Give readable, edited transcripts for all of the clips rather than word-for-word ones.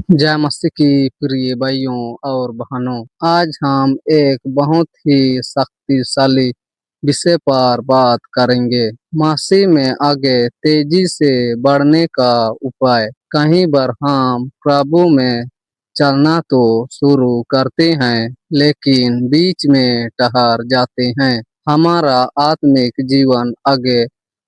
जय मसीह की प्रिय भाइयों और बहनों। आज हम एक बहुत ही शक्तिशाली विषय पर बात करेंगे। मसीह में आगे तेजी से बढ़ने का उपाय। कहीं बार हम प्रभु में चलना तो शुरू करते हैं, लेकिन बीच में ठहर जाते हैं। हमारा आत्मिक जीवन आगे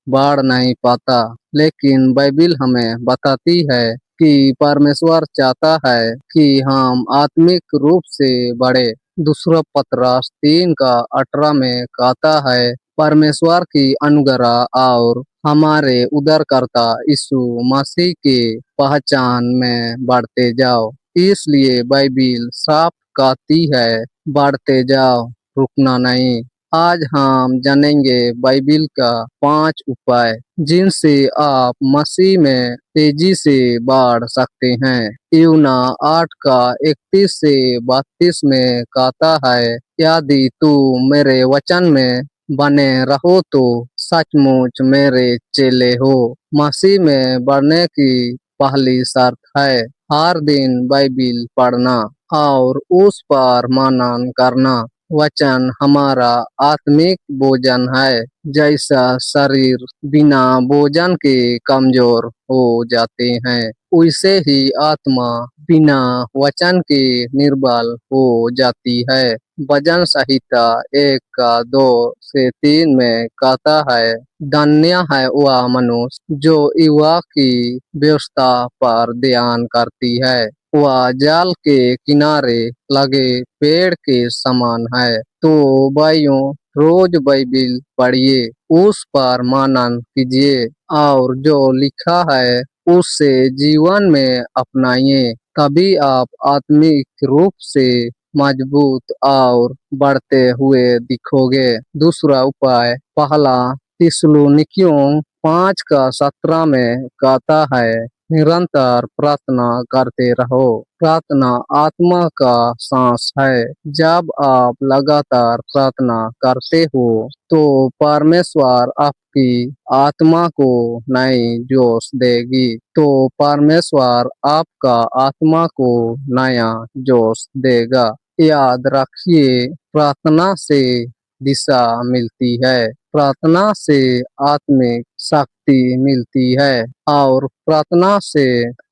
बढ़ नहीं पाता। लेकिन बाइबिल हमें बताती है कि परमेश्वर चाहता है कि हम आत्मिक रूप से बढ़े। दूसरा पतरस 3:18 में कहता है, परमेश्वर की अनुग्रह और हमारे उद्धारकर्ता यीशु मसीह के पहचान में बढ़ते जाओ। इसलिए बाइबिल साफ कहती है, बढ़ते जाओ, रुकना नहीं। आज हम जानेंगे बाइबिल का 5 उपाय जिनसे आप मसीह में तेजी से बढ़ सकते हैं। यूना 8:31 से 32 में कहता है, यदि तू मेरे वचन में बने रहो तो सचमुच मेरे चेले हो। मसीह में बढ़ने की पहली शर्त है हर दिन बाइबिल पढ़ना और उस पर मनन करना। वचन हमारा आत्मिक भोजन है। जैसा शरीर बिना भोजन के कमजोर हो जाते हैं, वैसे ही आत्मा बिना वचन के निर्बल हो जाती है। भजन संहिता 1:2 से 3 में कहता है, धन्य है वह मनुष्य जो युवा की व्यवस्था पर ध्यान करती है। वह जल के किनारे लगे पेड़ के समान है। तो भाइयों, रोज बाइबिल पढ़िए, उस पर मनन कीजिए और जो लिखा है उससे जीवन में अपनाइए। तभी आप आत्मिक रूप से मजबूत और बढ़ते हुए दिखोगे। दूसरा उपाय, पहला थिस्सलुनीकियों 5:17 में कहता है, निरंतर प्रार्थना करते रहो। प्रार्थना आत्मा का सांस है। जब आप लगातार प्रार्थना करते हो तो परमेश्वर आपकी आत्मा को नई जोश देगी। तो परमेश्वर आपका आत्मा को नया जोश देगा। याद रखिए, प्रार्थना से दिशा मिलती है, प्रार्थना से आत्मिक शक्ति मिलती है और प्रार्थना से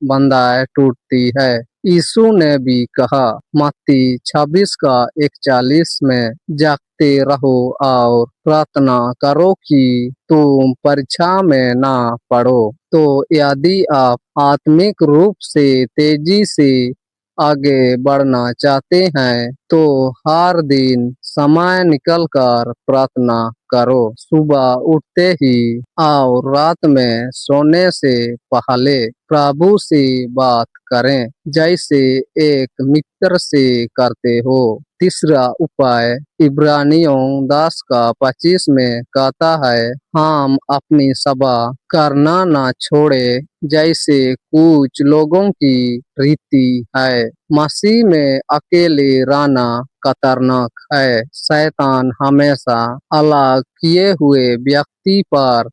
बंधाएं टूटती है। यीशु ने भी कहा मत्ती 26:41 में, जागते रहो और प्रार्थना करो कि तुम परीक्षा में ना पड़ो। तो यदि आप आत्मिक रूप से तेजी से आगे बढ़ना चाहते हैं तो हर दिन समय निकलकर प्रार्थना करो। सुबह उठते ही और रात में सोने से पहले प्रभु से बात करें, जैसे एक मित्र से करते हो। तीसरा उपाय, इब्रानियों 10:25 में कहता है, हम अपनी सभा करना ना छोड़े जैसे कुछ लोगों की रीति है। मसीह में अकेले रहना खतरनाक है। शैतान हमेशा अलग किए हुए व्यक्ति पर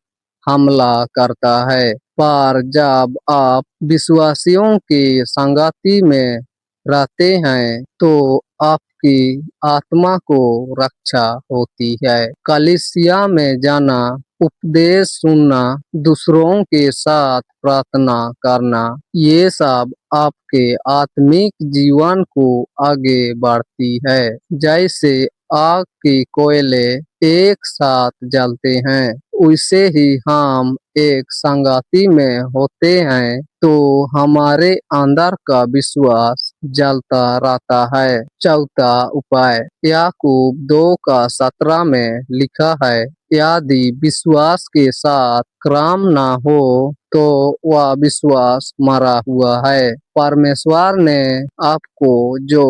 हमला करता है, पर जब आप विश्वासियों की संगति में रहते हैं तो आपकी आत्मा को रक्षा होती है। कलीसिया में जाना, उपदेश सुनना, दूसरों के साथ प्रार्थना करना, ये सब आपके आत्मिक जीवन को आगे बढ़ती है। जैसे आग के कोयले एक साथ जलते हैं, वैसे ही हम एक संगति में होते हैं तो हमारे अंदर का विश्वास जलता रहता है। चौथा उपाय, याकूब 2:17 में लिखा है, यदि विश्वास के साथ काम ना हो तो वह विश्वास मरा हुआ है। परमेश्वर ने आपको जो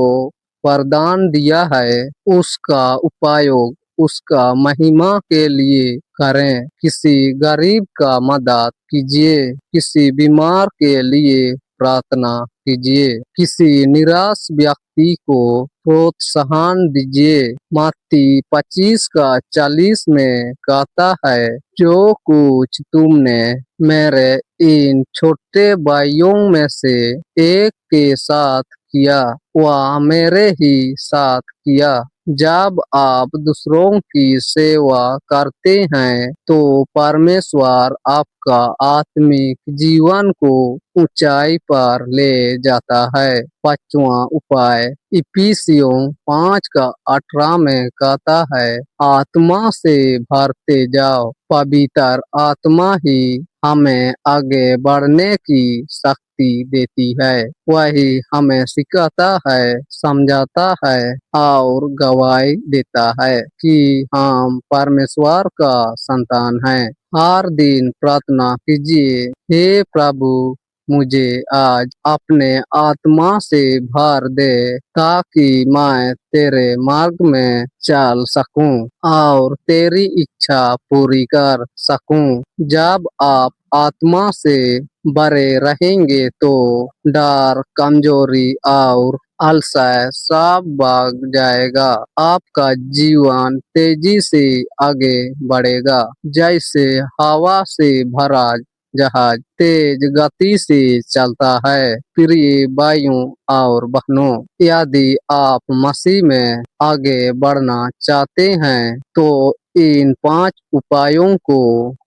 वरदान दिया है उसका उपयोग उसका महिमा के लिए करें। किसी गरीब का मदद कीजिए, किसी बीमार के लिए प्रार्थना कीजिए, किसी निराश व्यक्ति को प्रोत्साहन दीजिए। मत्ती 25:40 में कहता है, जो कुछ तुमने मेरे इन छोटे भाइयों में से एक के साथ किया, वह मेरे ही साथ किया। जब आप दूसरों की सेवा करते हैं तो परमेश्वर आपका आत्मिक जीवन को ऊंचाई पर ले जाता है। पांचवा उपाय इफिसियों 5:18 में कहता है, आत्मा से भरते जाओ। पवित्र आत्मा ही हमें आगे बढ़ने की शक्ति देती है। वही हमें सिखाता है, समझाता है और गवाही देता है कि हम परमेश्वर का संतान हैं। हर दिन प्रार्थना कीजिए, हे प्रभु मुझे आज अपने आत्मा से भर दे ताकि मैं तेरे मार्ग में चल सकूं और तेरी इच्छा पूरी कर सकूं। जब आप आत्मा से भरे रहेंगे तो डर, कमजोरी और आलस्य सब भाग जाएगा। आपका जीवन तेजी से आगे बढ़ेगा, जैसे हवा से भरा जहाज तेज गति से चलता है। प्रिय भाइयों और बहनों, यदि आप मसीह में आगे बढ़ना चाहते हैं तो इन 5 उपायों को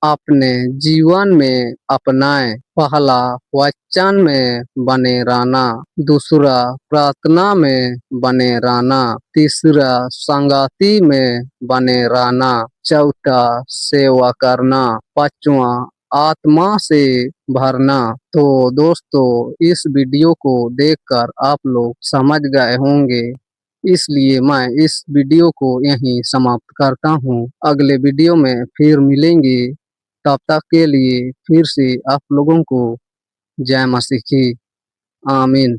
अपने जीवन में अपनाएं। पहला, वचन में बने रहना। दूसरा, प्रार्थना में बने रहना। तीसरा, संगति में बने रहना। चौथा, सेवा करना। पांचवा, आत्मा से भरना। तो दोस्तों, इस वीडियो को देखकर आप लोग समझ गए होंगे, इसलिए मैं इस वीडियो को यहीं समाप्त करता हूँ। अगले वीडियो में फिर मिलेंगे, तब तक के लिए फिर से आप लोगों को जय मसीह की। आमीन।